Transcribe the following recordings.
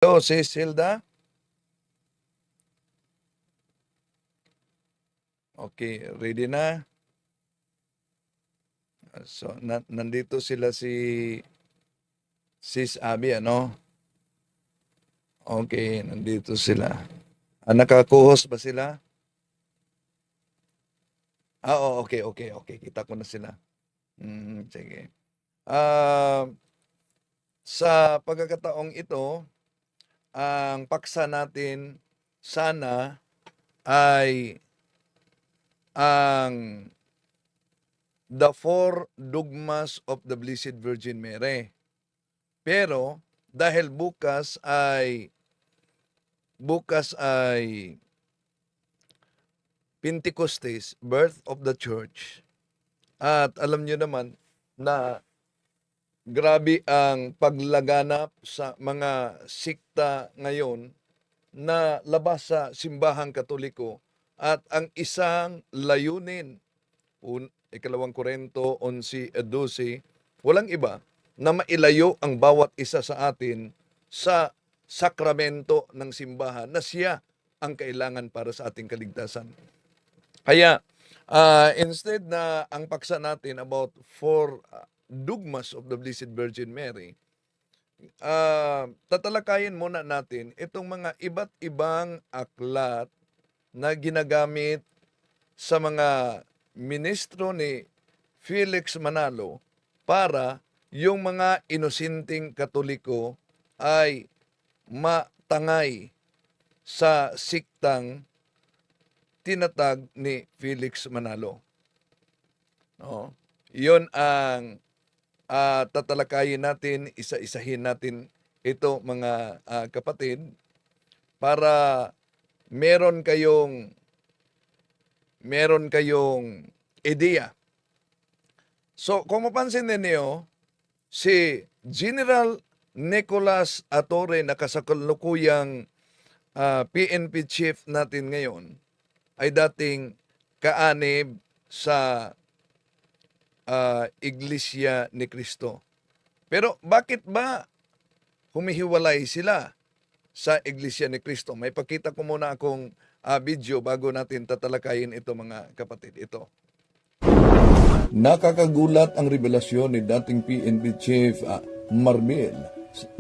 Hello, Sis Hilda? Okay, ready na? So, nandito sila si Sis Abby, ano? Okay, nandito sila. Nakakuhos ba sila? Oo, okay. Kita ko na sila. Sige. Ah, sa pagkakataong ito, ang paksa natin sana ay ang The Four Dogmas of the Blessed Virgin Mary. Pero dahil bukas ay Pentecostes, birth of the church. At alam niyo naman na grabe ang paglaganap sa mga sikta ngayon na labas sa simbahang Katoliko at ang isang layunin, ikalawang Korinto 11:12, walang iba na mailayo ang bawat isa sa atin sa sakramento ng simbahan na siya ang kailangan para sa ating kaligtasan. Kaya, instead na ang paksa natin about four dogmas of the Blessed Virgin Mary, tatalakayin muna natin itong mga iba't ibang aklat na ginagamit sa mga ministro ni Felix Manalo para yung mga inosinteng Katoliko ay matangay sa siktang tinatag ni Felix Manalo. No? Iyon ang tatalakayin natin, isa-isahin natin ito mga kapatid para meron kayong ideya. So, kung mapansin ninyo, si General Nicolas Atore na kasalukuyang PNP chief natin ngayon ay dating kaanib sa Iglesia ni Cristo. Pero bakit ba humihiwalay sila sa Iglesia ni Cristo? May pakita ko muna akong video bago natin tatalakayin ito mga kapatid. Ito. Nakakagulat ang revelasyon ni dating PNP Chief Marmil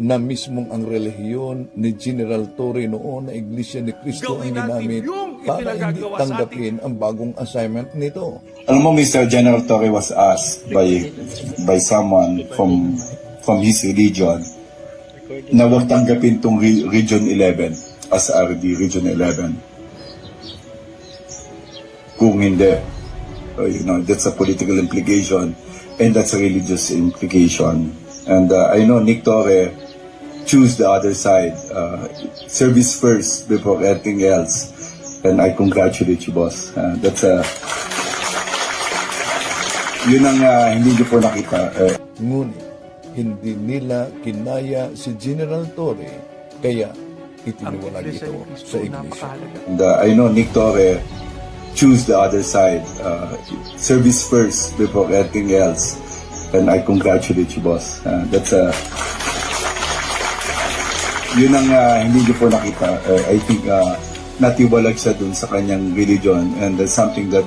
na mismong ang relihiyon ni General Torre noon na Iglesia ni Cristo ang ginamit para hindi tanggapin ang bagong assignment nito. Alam mo, Mr. General Torre was asked by someone from his religion na huwag tanggapin itong Region 11 as RD Region 11. Kung hindi, that's a political implication and that's a religious implication. And I know Nick Torre choose the other side. Service first before anything else. And I congratulate you, boss. Yun ang hindi niyo po nakita. Ngunit hindi nila kinaya si General Torre kaya itiniwalag ito sa iglesia. And I know Nick Torre choose the other side. Service first before anything else. And I congratulate you, boss. Yun ang hindi niyo po nakita. I think natiwalag siya dun sa kanyang religion. And that's something that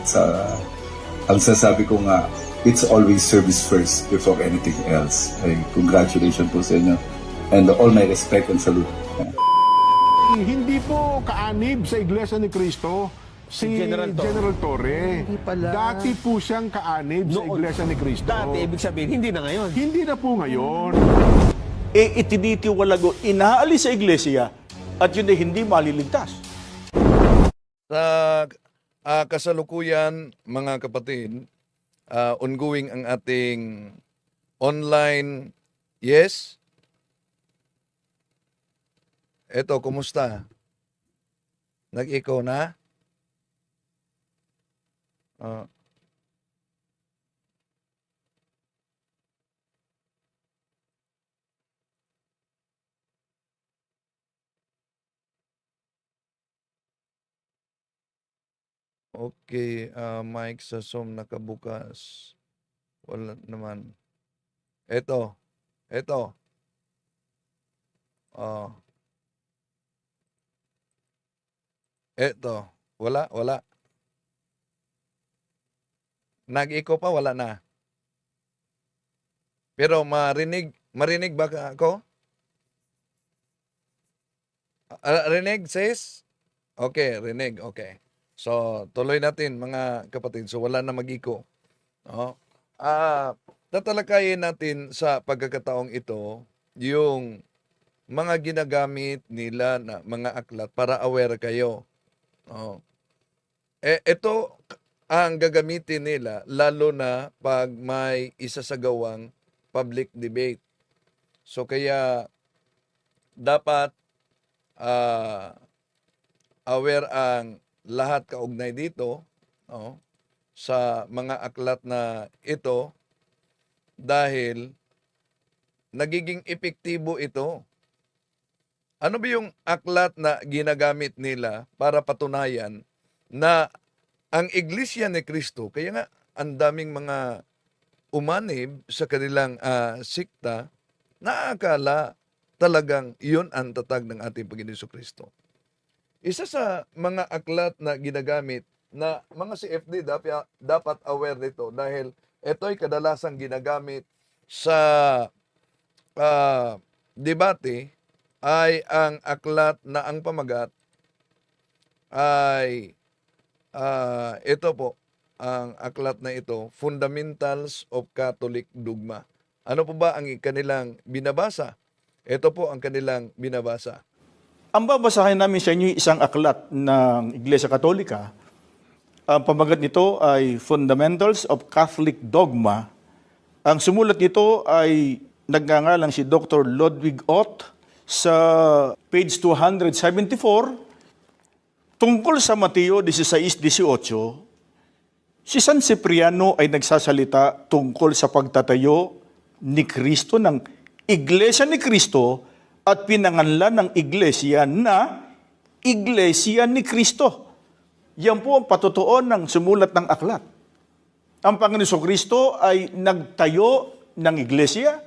ang sasabi ko nga, it's always service first before anything else. Congratulations po sa inyo. And all my respect and salute. Hindi po kaanib sa Iglesia ni Cristo si General Torre. Hindi pala. Dati po siyang kaanib sa Iglesia ni Cristo. Dati, ibig sabihin, hindi na ngayon. Hindi na po ngayon. Itinitiwalag o inaalis sa iglesia at yun ay hindi maliligtas. Sa kasalukuyan, mga kapatid, ongoing ang ating online. Yes? Eto, kumusta? Nag-echo na? Okay, mic sa Zoom nakabukas. Wala naman. Eto. Oh. Eto, wala. Nag-echo pa, wala na. Pero marinig ba ako? Rinig, sis? Okay, rinig, okay. So, tuloy natin mga kapatid. So, wala na mag-echo. No? Tatalakayin natin sa pagkakataong ito yung mga ginagamit nila na mga aklat para aware kayo. No? Ito ang gagamitin nila lalo na pag may isasagawang public debate. So kaya dapat aware ang lahat kaugnay dito, no, sa mga aklat na ito dahil nagiging epektibo ito. Ano ba yung aklat na ginagamit nila para patunayan na ang Iglesia ni Cristo, kaya nga ang daming mga umanib sa kanilang sikta na akala talagang iyon ang tatag ng ating Panginoon Jesucristo. Isa sa mga aklat na ginagamit na mga CFD dapat aware nito dahil ito'y kadalasang ginagamit sa debate ay ang aklat na ang pamagat ay ito po, ang aklat na ito, Fundamentals of Catholic Dogma. Ano po ba ang kanilang binabasa? Ito po ang kanilang binabasa. Ang babasahin namin sa inyo isang aklat ng Iglesia Katolika. Ang pamagat nito ay Fundamentals of Catholic Dogma. Ang sumulat nito ay nagngangalang si Dr. Ludwig Ott sa page 274. Tungkol sa Mateo 16:18, si San Cipriano ay nagsasalita tungkol sa pagtatayo ni Kristo ng Iglesia ni Kristo at pinanganlan ng Iglesia na Iglesia ni Kristo. Yan po ang patutuon ng sumulat ng aklat. Ang Panginoon Kristo ay nagtayo ng Iglesia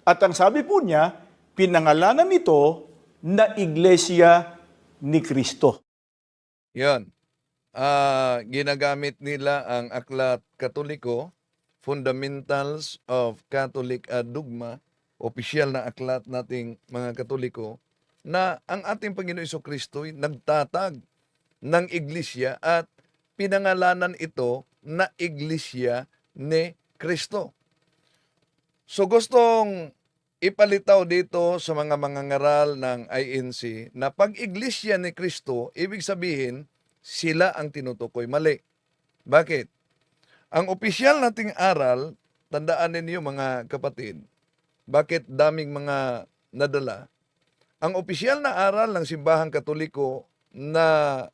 at ang sabi po niya, pinangalanan nito na Iglesia ni Kristo. Yan. Ginagamit nila ang aklat Katoliko, Fundamentals of Catholic Dogma, opisyal na aklat nating mga Katoliko, na ang ating Panginoon Jesucristo ay nagtatag ng Iglesia at pinangalanan ito na Iglesia ni Kristo. So gustong ipalitaw dito sa mga mangangaral ng INC na pag Iglesia ni Kristo, ibig sabihin, sila ang tinutukoy. Mali. Bakit? Ang opisyal nating aral, tandaan ninyo mga kapatid, bakit daming mga nadala? Ang opisyal na aral ng Simbahang Katoliko na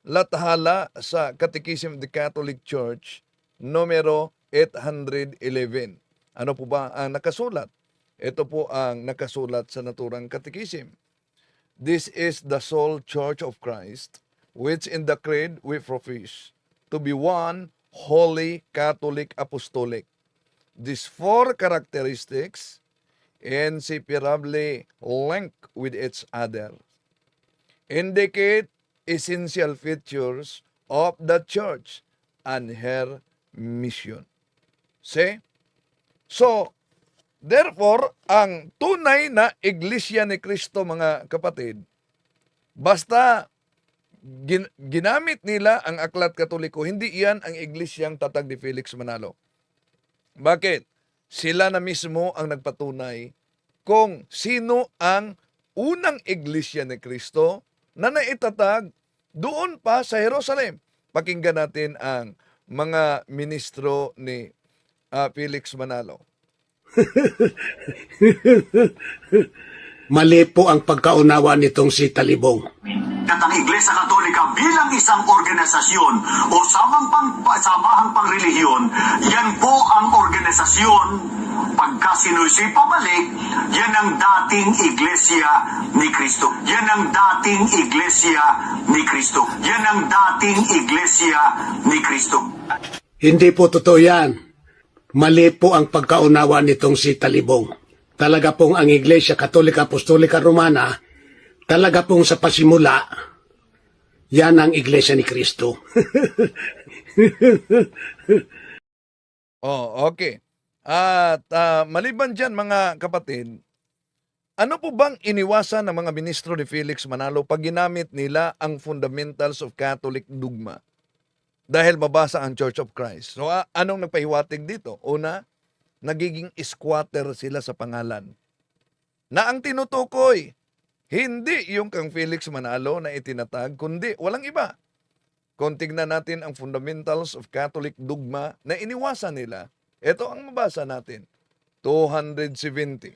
lathala sa Catechism of the Catholic Church, numero 811. Ano po ba ang nakasulat? Ito po ang nakasulat sa naturang Catechism. This is the sole Church of Christ, which in the creed we profess to be one holy Catholic Apostolic. These four characteristics inseparably linked with each other indicate essential features of the Church and her mission. See? So, therefore, ang tunay na Iglesia ni Kristo, mga kapatid, basta ginamit nila ang aklat Katoliko, hindi iyan ang Iglesyang tatag ni Felix Manalo. Bakit? Sila na mismo ang nagpatunay kung sino ang unang Iglesia ni Kristo na naitatag doon pa sa Jerusalem. Pakinggan natin ang mga ministro ni Felix Manalo. Mali po ang pagkaunawa nitong si Talibong. At ang Iglesia Katolika bilang isang organisasyon o samahang pangrelihiyon, yan po ang organisasyon. Pagka sinusi pabalik, yan ang dating Iglesia ni Kristo. Yan ang dating Iglesia ni Kristo. Yan ang dating Iglesia ni Kristo. Hindi po totoo yan. Mali po ang pagkaunawa nitong si Talibong. Talaga pong ang Iglesia Katolika Apostolika Romana, talaga pong sa pasimula, Yan ang Iglesia ni Cristo. Oh, okay. At maliban dyan mga kapatid, ano po bang iniwasan ng mga ministro ni Felix Manalo pag ginamit nila ang fundamentals of Catholic dogma? Dahil mabasa ang Church of Christ. So anong nagpahiwatig dito? Una, nagiging squatter sila sa pangalan. Na ang tinutukoy, hindi yung kang Felix Manalo na itinatag, kundi walang iba. Kung tignan natin ang fundamentals of Catholic dogma na iniwasan nila, ito ang mabasa natin, 270.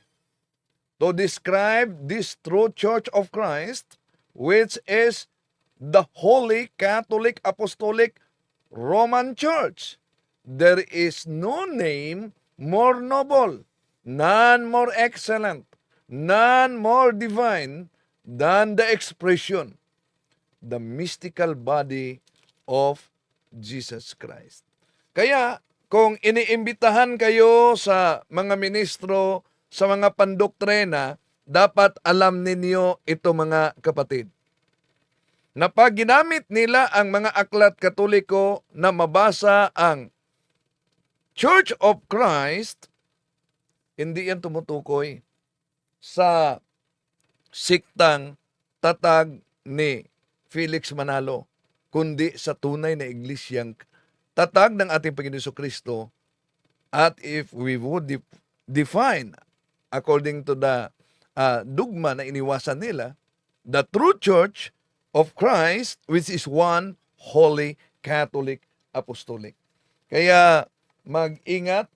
To describe this true Church of Christ, which is the Holy Catholic Apostolic Roman Church, there is no name more noble, none more excellent, none more divine than the expression, the mystical body of Jesus Christ. Kaya, kung iniimbitahan kayo sa mga ministro, sa mga pandoktrina, dapat alam ninyo ito mga kapatid. Na pag ginamit nila ang mga aklat Katoliko na mabasa ang Church of Christ, hindi yan tumutukoy sa siktang tatag ni Felix Manalo, kundi sa tunay na iglesyang tatag ng ating Panginoon Jesucristo. At if we would define according to the dogma na iniwasan nila, the true Church of Christ, which is one Holy Catholic Apostolic. Kaya mag-ingat,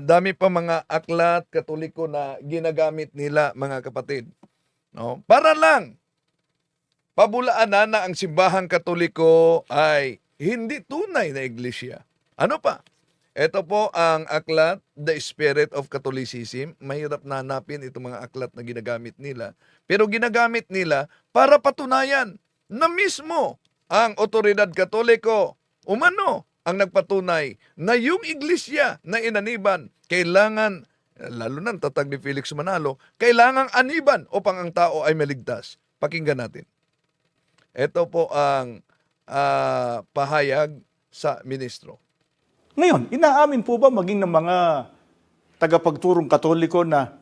dami pa mga aklat Katoliko na ginagamit nila mga kapatid. No? Para lang pabulaanan na ang simbahang Katoliko ay hindi tunay na iglesia. Ano pa? Ito po ang aklat, The Spirit of Catholicism. Mahirap na hanapin itong mga aklat na ginagamit nila. Pero ginagamit nila para patunayan na mismo ang otoridad Katoliko, umano, ang nagpatunay na yung iglesia na inaniban, kailangan, lalo na ang tatag ni Felix Manalo, kailangang aniban upang ang tao ay maligtas. Pakinggan natin. Ito po ang pahayag sa ministro. Ngayon, inaamin po ba maging ng mga tagapagturong Katoliko na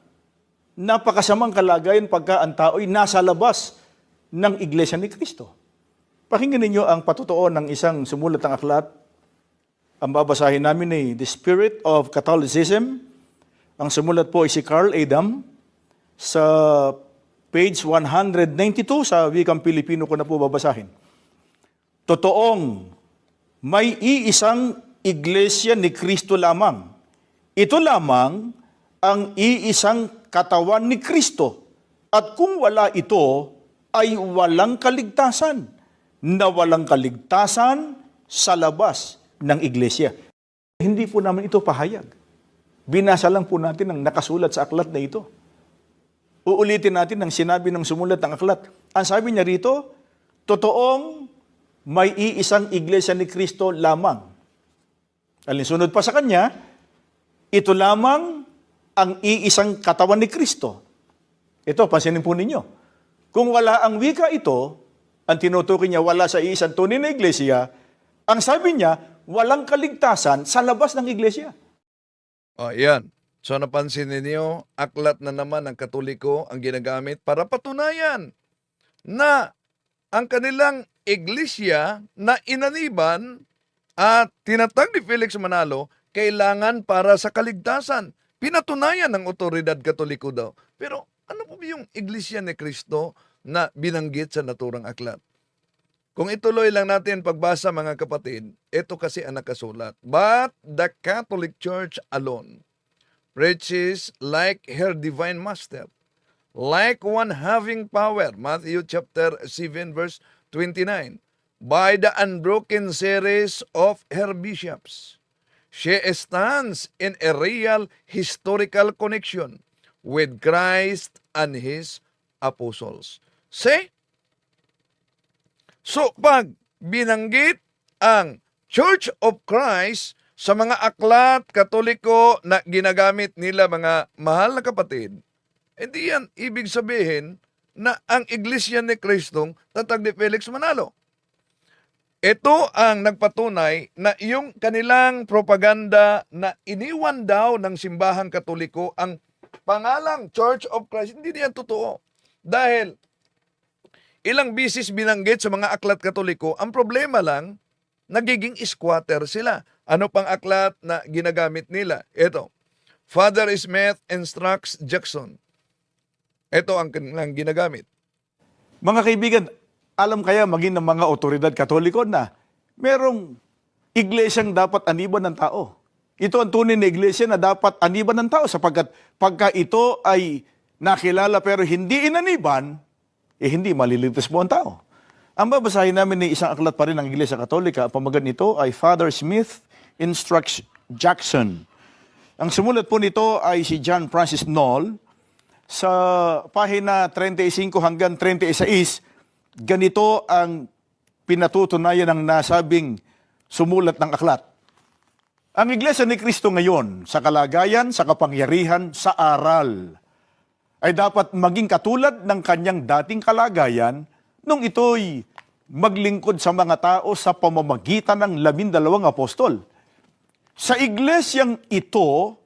napakasamang kalagayan pagka ang tao'y nasa labas ng Iglesia ni Cristo? Pakinggan ninyo ang patotoo ng isang sumulat ng aklat. Ang babasahin namin ay The Spirit of Catholicism. Ang sumulat po ay si Carl Adam. Sa page 192 sa wikang Pilipino ko na po babasahin. Totoong may iisang Iglesia ni Cristo lamang. Ito lamang ang iisang katawan ni Cristo. At kung wala ito, ay walang kaligtasan. Na walang kaligtasan sa labas ng Iglesia. Hindi po naman ito pahayag. Binasa lang po natin ang nakasulat sa aklat na ito. Uulitin natin ang sinabi ng sumulat ng aklat. Ang sabi niya rito, totoong may iisang Iglesia ni Cristo lamang. Alinsunod pa sa kanya, ito lamang ang iisang katawan ni Cristo. Ito, pansinin po ninyo. Kung wala ang wika ito, ang tinutukoy niya wala sa iisang tunay na iglesia, ang sabi niya, walang kaligtasan sa labas ng iglesia. O, yan. So napansin ninyo, aklat na naman ng Katoliko ang ginagamit para patunayan na ang kanilang iglesia na inaniban at tinatag ni Felix Manalo, kailangan para sa kaligtasan. Pinatunayan ng otoridad Katoliko daw. Pero ano po yung Iglesia ni Cristo na binanggit sa naturang aklat? Kung ituloy lang natin pagbasa mga kapatid, ito kasi ang nakasulat. But the Catholic Church alone preaches like her divine master, like one having power, Matthew chapter 7 verse 29, by the unbroken series of her bishops. She stands in a real historical connection with Christ and His apostles. See? So, pag binanggit ang Church of Christ sa mga aklat Katoliko na ginagamit nila mga mahal na kapatid, hindi yan ibig sabihin na ang Iglesia ni Kristong tatag ni Felix Manalo. Ito ang nagpatunay na yung kanilang propaganda na iniwan daw ng simbahang Katoliko ang pangalang Church of Christ, hindi diyan totoo. Dahil ilang bisis binanggit sa mga aklat Katoliko, ang problema lang, nagiging squatter sila. Ano pang aklat na ginagamit nila? Ito, Father Smith instructs Jackson. Ito ang kanilang ginagamit. Mga kaibigan, alam kaya maging ng mga otoridad Katoliko na merong iglesyang dapat aniban ng tao. Ito ang tunay na iglesia na dapat aniban ng tao sapagkat pagka ito ay nakilala pero hindi inaniban, hindi maliligtas mo ang tao. Ang babasahin namin ni isang aklat pa rin ng Iglesia Katolika, ang pamagat nito ay Father Smith Instructs Jackson. Ang sumulat po nito ay si John Francis Knoll. Sa pahina 35 hanggang 36, ganito ang pinatutunayan ng nasabing sumulat ng aklat. Ang Iglesia ni Cristo ngayon, sa kalagayan, sa kapangyarihan, sa aral, ay dapat maging katulad ng kanyang dating kalagayan nung ito'y maglingkod sa mga tao sa pamamagitan ng 12 apostol. Sa iglesyang ito,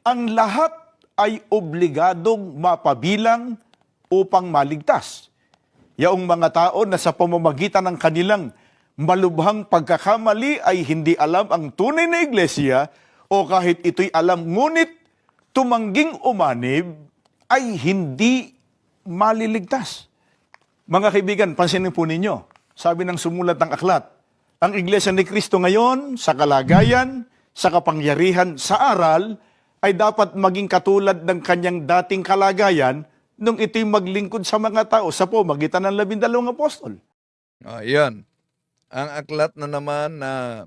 ang lahat ay obligadong mapabilang upang maligtas. Yaong mga tao na sa pamamagitan ng kanilang malubhang pagkakamali ay hindi alam ang tunay na iglesia o kahit ito'y alam ngunit tumangging umanib ay hindi maliligtas. Mga kaibigan, pansinin po ninyo, sabi ng sumulat ng aklat, ang Iglesia ni Cristo ngayon sa kalagayan, sa kapangyarihan, sa aral, ay dapat maging katulad ng kanyang dating kalagayan nung ito'y maglingkod sa mga tao sa pamamagitan ng 12 apostol. Yan. Ang aklat na naman na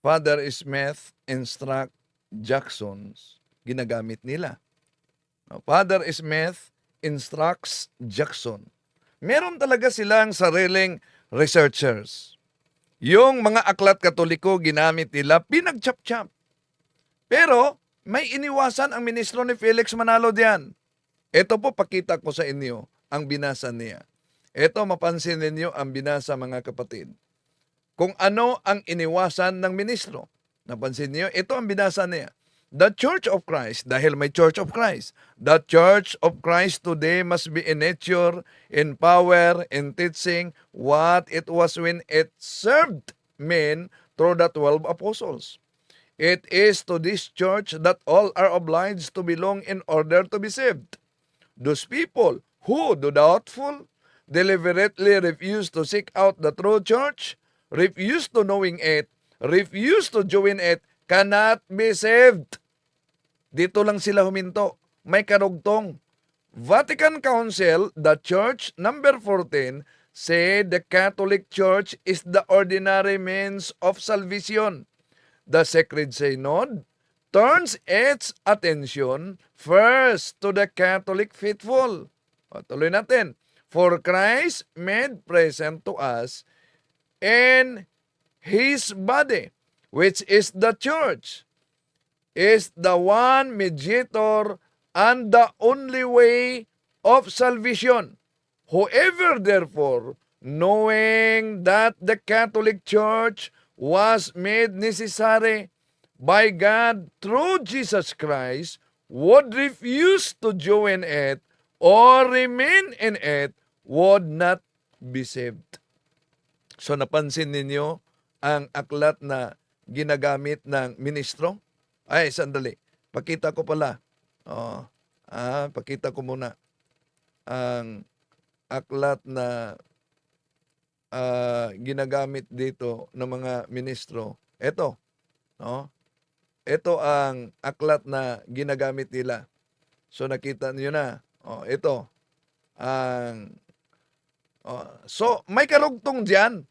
Father Smith Instruct Jackson's ginagamit nila. Father Smith Instructs Jackson. Meron talaga silang sariling researchers. Yung mga aklat Katoliko ginamit nila, pinagchap-chap. Pero may iniwasan ang ministro ni Felix Manalo diyan. Ito po pakita ko sa inyo ang binasa niya. Ito mapansin ninyo ang binasa mga kapatid. Kung ano ang iniwasan ng ministro. Napansin niyo, ito ang binasa niya. The Church of Christ, dahil may Church of Christ, the Church of Christ today must be in nature, in power, in teaching, what it was when it served men through the 12 apostles. It is to this church that all are obliged to belong in order to be saved. Those people who, though doubtful, deliberately refuse to seek out the true church, refuse to knowing it, refuse to join it, cannot be saved. Dito lang sila huminto. May karugtong. Vatican Council, the Church, number 14, said the Catholic Church is the ordinary means of salvation. The Sacred Synod turns its attention first to the Catholic faithful. Tuloy natin. For Christ made present to us in His body, which is the Church, is the one mediator and the only way of salvation. Whoever therefore, knowing that the Catholic Church was made necessary by God through Jesus Christ, would refuse to join it or remain in it, would not be saved. So napansin ninyo ang aklat na ginagamit ng ministro? Ay, sandali. Pakita ko pala. Pakita ko muna ang aklat na ginagamit dito ng mga ministro. Ito. No? Ito ang aklat na ginagamit nila. So nakita niyo na. Ito. So may karugtong diyan.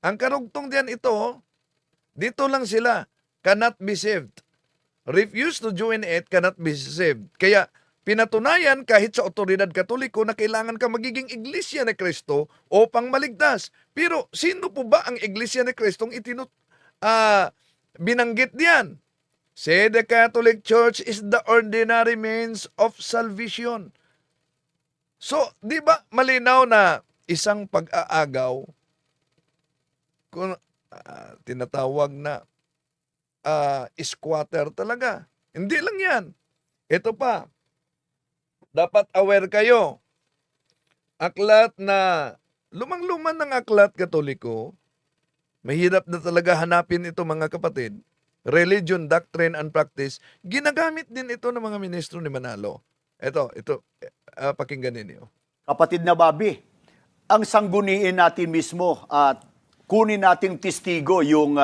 Ang karugtong diyan ito, dito lang sila. Cannot be saved. Refuse to join it, cannot be saved. Kaya pinatunayan kahit sa otoridad Katoliko na kailangan ka magiging Iglesia ni Cristo upang maligtas. Pero sino po ba ang Iglesia ni Cristo binanggit diyan? Say the Catholic Church is the ordinary means of salvation. So, di ba malinaw na isang pag-aagaw kung tinatawag na squatter talaga. Hindi lang yan. Ito pa, dapat aware kayo. Aklat na, lumang-luman ng aklat Katoliko, mahirap na talaga hanapin ito mga kapatid. Religion, Doctrine, and Practice, ginagamit din ito ng mga ministro ni Manalo. Ito, pakinggan ninyo. Kapatid na Bobby, ang sangguniin natin mismo at kunin nating testigo yung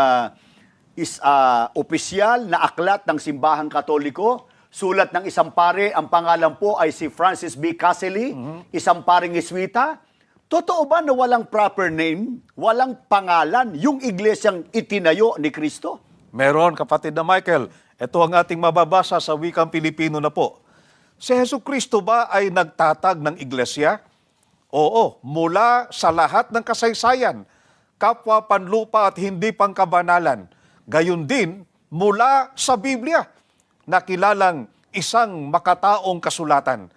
opisyal na aklat ng Simbahang Katoliko, sulat ng isang pare, ang pangalan po ay si Francis B. Caselli, isang paring Jesuita. Totoo ba na walang proper name, walang pangalan, yung iglesyang itinayo ni Kristo? Meron, kapatid na Michael. Ito ang ating mababasa sa wikang Pilipino na po. Si Jesucristo ba ay nagtatag ng iglesia? Oo, mula sa lahat ng kasaysayan, kapwa panlupa at hindi pangkabanalan. Gayon din mula sa Biblia, na kilalang isang makataong kasulatan.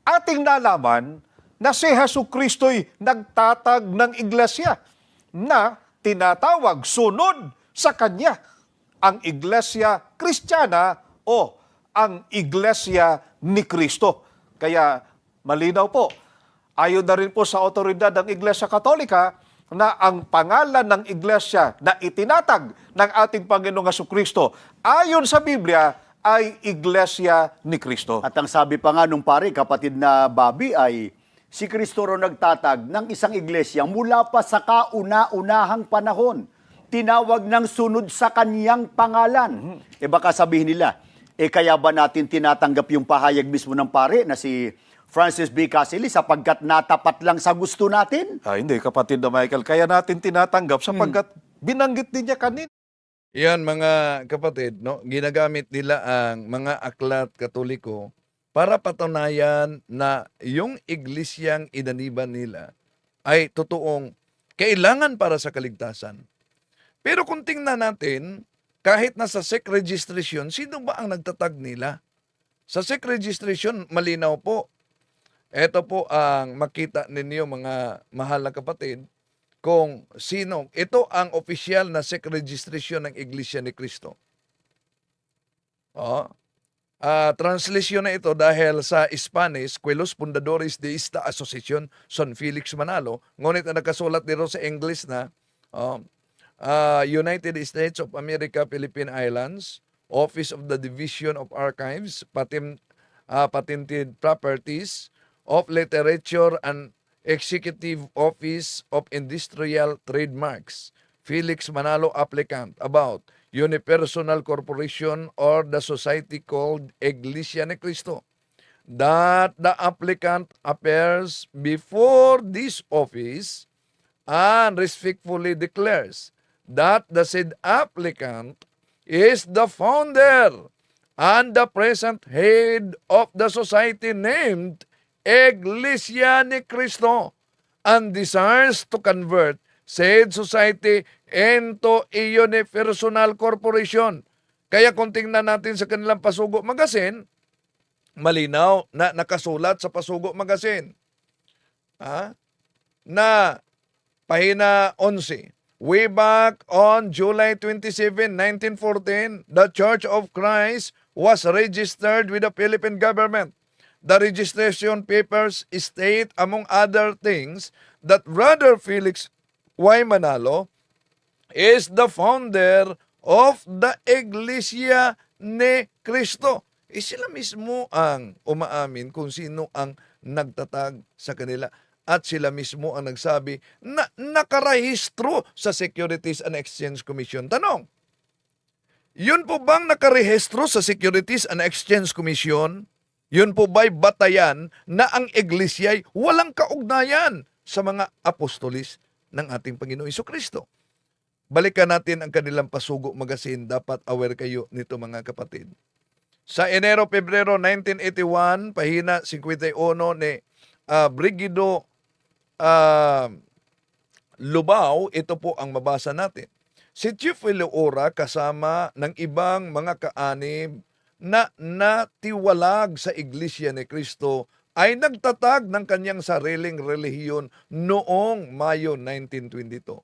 Ating nalaman na si Jesucristo'y nagtatag ng iglesia na tinatawag sunod sa Kanya, ang Iglesia Kristiyana o ang Iglesia ni Kristo. Kaya malinaw po, ayon na rin po sa otoridad ng Iglesia Katolika na ang pangalan ng Iglesia na itinatag ng ating Panginoong Jesucristo ayon sa Biblia ay Iglesia ni Kristo. At ang sabi pa nga nung pare, kapatid na Bobby, ay si Kristo ro nagtatag ng isang iglesia mula pa sa kauna-unahang panahon. Tinawag ng sunod sa Kanyang pangalan. Baka sabihin nila, kaya ba natin tinatanggap yung pahayag mismo ng pare na si Francis B. Caselli sapagkat natapat lang sa gusto natin? Hindi, kapatid na Michael. Kaya natin tinatanggap sapagkat binanggit din niya kanina. Yan mga kapatid, no? Ginagamit nila ang mga aklat Katoliko para patunayan na yung iglesyang inaniban nila ay totoong kailangan para sa kaligtasan. Pero kung tingnan natin, kahit nasa SEC registration, sino ba ang nagtatag nila? Sa SEC registration, malinaw po. Ito po ang makita ninyo mga mahal na kapatid kung sino. Ito ang opisyal na SEC registration ng Iglesia ni Cristo. Translation na ito dahil sa Spanish, Quelos Fundadores de esta Asociación son Felix Manalo. Ngunit ang nagkasulat dito sa English na United States of America, Philippine Islands, Office of the Division of Archives, Patented Properties of Literature and Executive Office of Industrial Trademarks, Felix Manalo applicant about Unipersonal Corporation or the society called Iglesia ni Cristo, that the applicant appears before this office and respectfully declares that the said applicant is the founder and the present head of the society named Iglesia ni Cristo and desires to convert said society into a unipersonal corporation. Kaya kung tingnan natin sa kanilang Pasugo Magazine, malinaw na nakasulat sa Pasugo Magazine na pahina 11. Way back on July 27, 1914, the Church of Christ was registered with the Philippine government. The registration papers state, among other things, that Brother Felix Y. Manalo is the founder of the Iglesia ni Cristo. Sila mismo ang umaamin kung sino ang nagtatag sa kanila. At sila mismo ang nagsabi na nakarehistro sa Securities and Exchange Commission. Tanong, yun po bang nakarehistro sa Securities and Exchange Commission? Yun po ba'y batayan na ang iglesya'y walang kaugnayan sa mga apostolis ng ating Panginoong Jesucristo? Balikan natin ang kanilang Pasugo Magazine. Dapat aware kayo nito mga kapatid. Sa Enero-Pebrero 1981, pahina 51 ni Brigido Lubao, ito po ang mabasa natin. Si Chief Eleora kasama ng ibang mga kaanib na natiwalag sa Iglesia ni Cristo ay nagtatag ng kanyang sariling relihiyon noong Mayo 1922.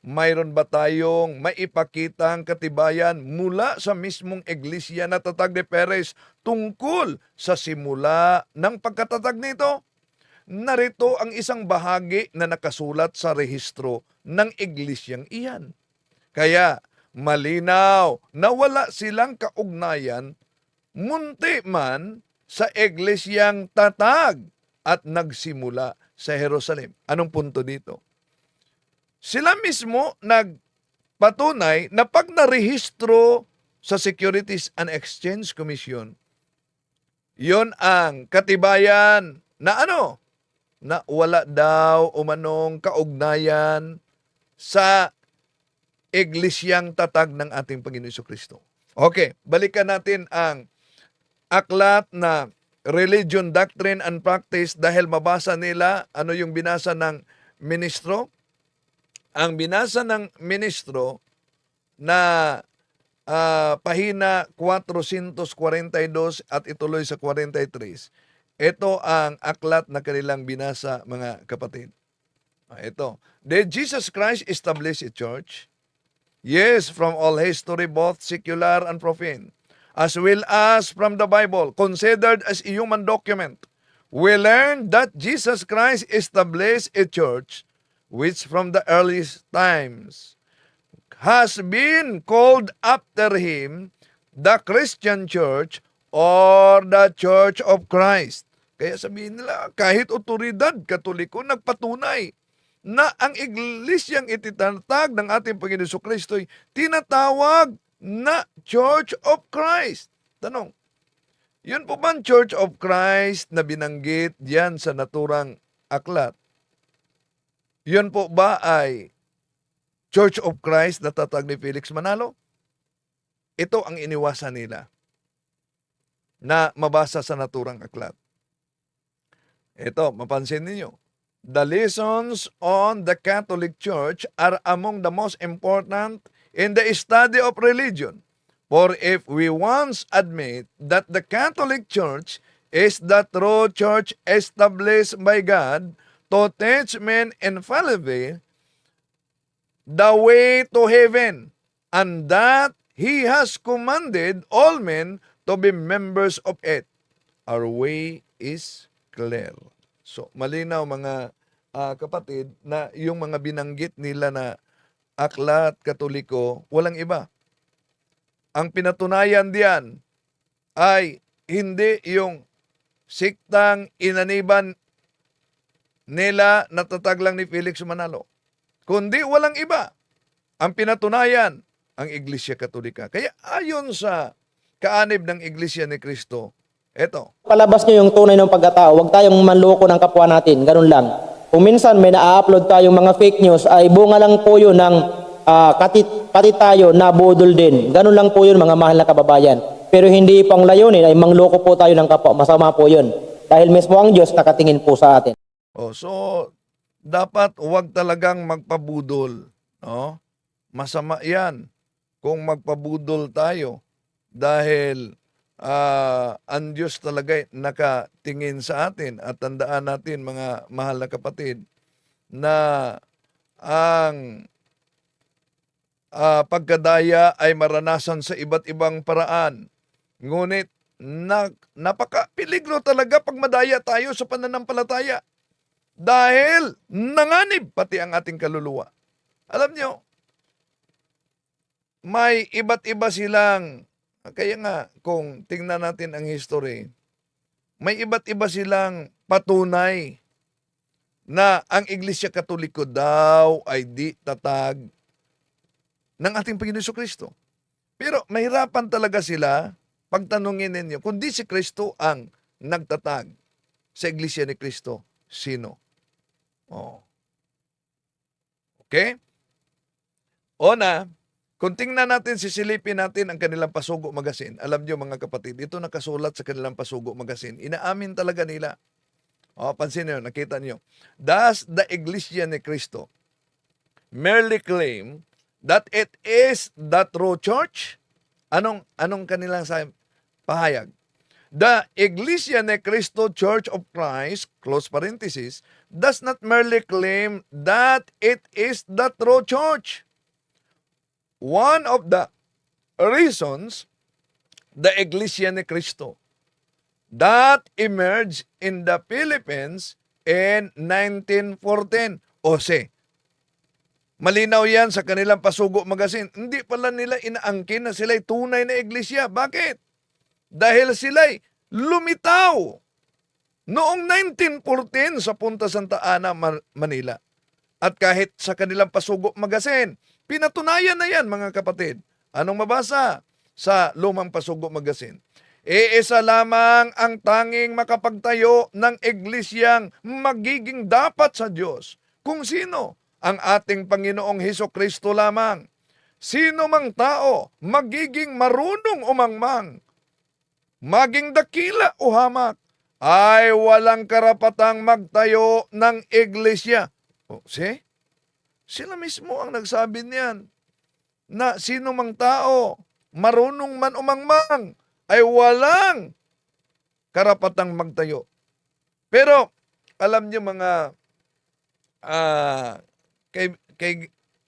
Mayroon ba tayong maipakitang katibayan mula sa mismong iglesia na tatag ni Perez tungkol sa simula ng pagkatatag nito? Narito ang isang bahagi na nakasulat sa rehistro ng iglesyang iyan. Kaya malinaw na wala silang kaugnayan, munti man, sa iglesyang tatag at nagsimula sa Jerusalem. Anong punto dito? Sila mismo nagpatunay na pag narehistro sa Securities and Exchange Commission, yon ang katibayan na ano? Na wala daw umanong kaugnayan sa iglesyang tatag ng ating Panginoon Jesucristo. Okay, balikan natin ang aklat na Religion, Doctrine and Practice dahil mabasa nila ano yung binasa ng ministro. Ang binasa ng ministro na pahina 442 at ituloy sa 43. Ito ang aklat na kanilang binasa, mga kapatid. Ito. Did Jesus Christ establish a church? Yes, from all history, both secular and profane, as well as from the Bible, considered as a human document. We learn that Jesus Christ established a church which from the earliest times has been called after him the Christian Church or the Church of Christ. Kaya sabihin nila, kahit otoridad Katoliko nagpatunay na ang iglesyang ititatag ng ating Panginoon Jesucristo ay tinatawag na Church of Christ. Tanong, yun po ba ang Church of Christ na binanggit diyan sa naturang aklat? Yun po ba ay Church of Christ na tatag ni Felix Manalo? Ito ang iniwasan nila na mabasa sa naturang aklat. Ito, mapansin ninyo. The lessons on the Catholic Church are among the most important in the study of religion. For if we once admit that the Catholic Church is the true church established by God to teach men infallibly the way to heaven, and that He has commanded all men to be members of it, our way is clear. So, malinaw mga kapatid na yung mga binanggit nila na aklat Katoliko, walang iba. Ang pinatunayan diyan ay hindi yung siktang inaniban nila natatag lang ni Felix Manalo, kundi walang iba. Ang pinatunayan, ang Iglesia Katolika. Kaya ayon sa kaanib ng Iglesia ni Cristo, eto. Palabas nyo yung tunay ng pagkatao, huwag tayong manloko ng kapwa natin, ganun lang. Kung minsan may na-upload tayong mga fake news, ay bunga lang po yun ng pati tayo na budol din. Ganun lang po yun, mga mahal na kababayan. Pero hindi pang layunin ay mangloko po tayo ng kapwa, masama po yun. Dahil mismo ang Diyos nakatingin po sa atin. So, dapat huwag talagang magpabudol. No? Masama yan kung magpabudol tayo dahil ang Diyos talaga nakatingin sa atin. At tandaan natin, mga mahal na kapatid, na ang pagkadaya ay maranasan sa iba't ibang paraan. Ngunit napaka-peligro talaga pag madaya tayo sa pananampalataya. Dahil nanganib pati ang ating kaluluwa. Alam nyo, may iba't iba silang, kaya nga kung tingnan natin ang history, may iba't iba silang patunay na ang Iglesia Katoliko daw ay di tatag ng ating Panginoon Jesucristo. Pero mahirapan talaga sila pagtanungin ninyo, kung di si Kristo ang nagtatag sa Iglesia ni Kristo, sino? Okay? Una, kung tingnan natin, sisilipin natin ang kanilang Pasugo Magazine. Alam nyo mga kapatid, ito nakasulat sa kanilang Pasugo Magazine. Inaamin talaga nila. Pansin nyo, nakita nyo. Does the Iglesia ni Cristo merely claim that it is the true church? Anong kanilang pahayag? The Iglesia ni Cristo Church of Christ, close parenthesis, does not merely claim that it is the true church. One of the reasons the Iglesia ni Cristo that emerged in the Philippines in 1914. Malinaw yan sa kanilang Pasugo Magazine. Hindi pala nila inaangkin na sila'y tunay na iglesia. Bakit? Dahil sila'y lumitaw noong 1914 sa Punta Santa Ana, Manila. At kahit sa kanilang Pasugo Magazine, pinatunayan na yan, mga kapatid. Anong mabasa sa lumang Pasugo Magazine? Iisa lamang ang tanging makapagtayo ng iglesyang magiging dapat sa Diyos. Kung sino? Ang ating Panginoong Hesukristo lamang. Sino mang tao magiging marunong umangmang, maging dakila o hamak, ay walang karapatang magtayo ng iglesia. Sila mismo ang nagsabi niyan na sino mang tao marunong man umangmang ay walang karapatang magtayo. Pero alam niyo mga kay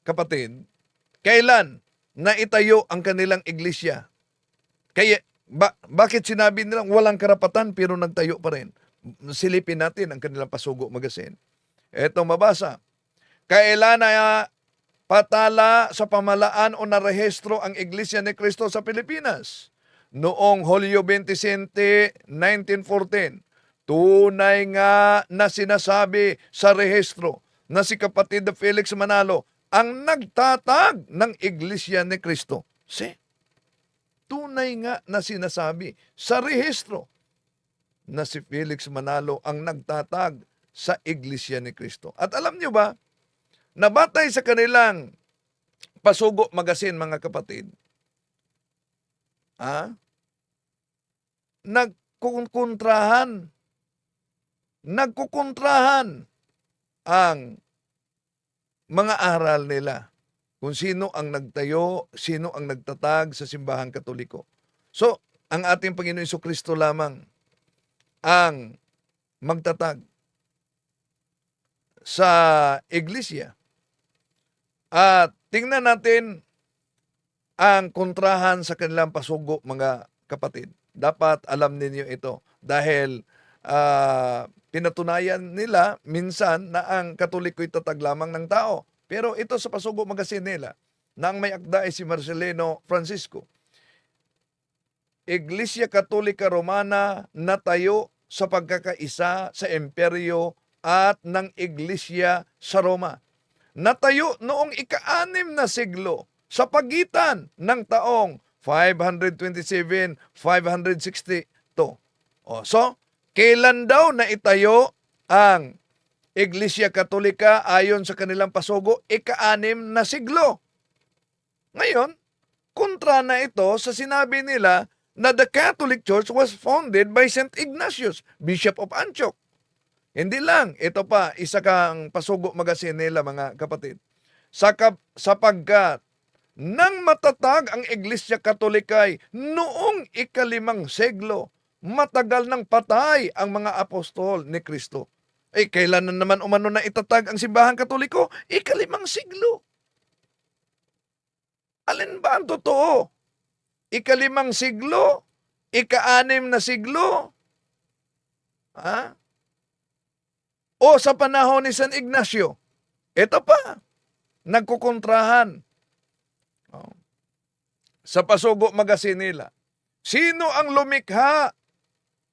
kapatid, kailan naitayo ang kanilang iglesia? Bakit sinabi nilang walang karapatan pero nagtayo pa rin? Silipin natin ang kanilang Pasugo Magazine. Ito mabasa. Kailan na patala sa pamalaan o narehistro ang Iglesia ni Cristo sa Pilipinas? Noong Hulyo 27, 1914, tunay nga na sinasabi sa rehistro na si kapatid Felix Manalo ang nagtatag ng Iglesia ni Cristo. Tunay nga na sinasabi sa rehistro na si Felix Manalo ang nagtatag sa Iglesia ni Cristo. At alam niyo ba, nabatay sa kanilang Pasugo Magazine, mga kapatid, nagkukontrahan ang mga aral nila kung sino ang nagtayo, sino ang nagtatag sa simbahang Katoliko. So, ang ating Panginoon Jesucristo lamang ang magtatag sa iglesia. At tingnan natin ang kontrahan sa kanilang pasugo, mga kapatid. Dapat alam ninyo ito dahil pinatunayan nila minsan na ang Katoliko'y tatag lamang ng tao. Pero ito sa Pasugo Magazine nila, na ang may akda ay si Marcelino Francisco. Iglesia Katolika Romana na tayo sa pagkakaisa sa imperyo at ng Iglesia sa Roma. Natayo noong ika-6 na siglo sa pagitan ng taong 527-562. So, kailan daw na itayo ang Iglesia Katolika ayon sa kanilang pasugo? Ika-6 na siglo. Ngayon, kontra na ito sa sinabi nila na the Catholic Church was founded by St. Ignatius, Bishop of Antioch. Hindi lang, ito pa, isa kang Pasugo Magazine nila, mga kapatid. Sapagkat nang matatag ang Iglesia Katolika noong ika-5 siglo, matagal nang patay ang mga apostol ni Kristo. Kailan na naman umano na itatag ang simbahang Katoliko? Ika-5 siglo. Alin ba ang totoo? Ika-5 siglo? Ika-6 na siglo? O sa panahon ni San Ignacio? Ito pa, nagkukontrahan. Sa Pasugo Magazine nila, sino ang lumikha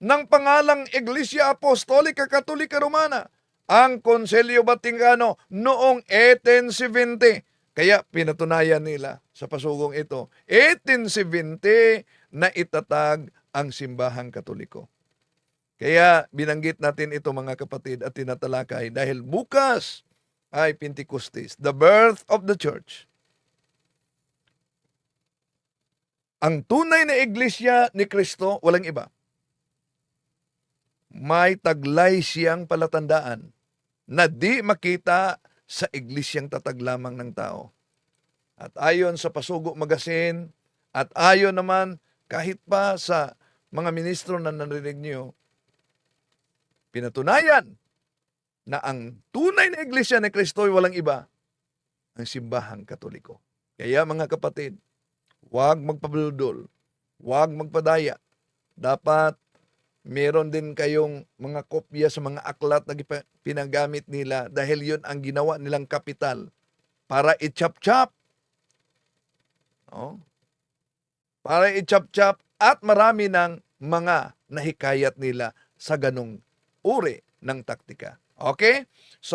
ng pangalang Iglesia Apostolika Katolika Romana? Ang Konselyo Vaticano noong 1870. Kaya pinatunayan nila sa pasugong ito, 1870 na itatag ang simbahang Katoliko. Kaya binanggit natin ito, mga kapatid, at tinatalakay dahil bukas ay Pentecostes, the birth of the church. Ang tunay na iglesia ni Kristo, walang iba. May taglay siyang palatandaan na di makita sa iglesyang tatag lamang ng tao. At ayon sa Pasugo Magazine, at ayon naman kahit pa sa mga ministro na narinig niyo, pinatunayan na ang tunay na iglesia ni Kristo ay walang iba, ang simbahang Katoliko. Kaya mga kapatid, huwag magpabudol, huwag magpadaya. Dapat meron din kayong mga kopya sa mga aklat na pinagamit nila dahil yun ang ginawa nilang kapital para i-chop-chop. Oh. Para i-chop-chop at marami ng mga nahikayat nila sa ganong uri ng taktika. Okay? So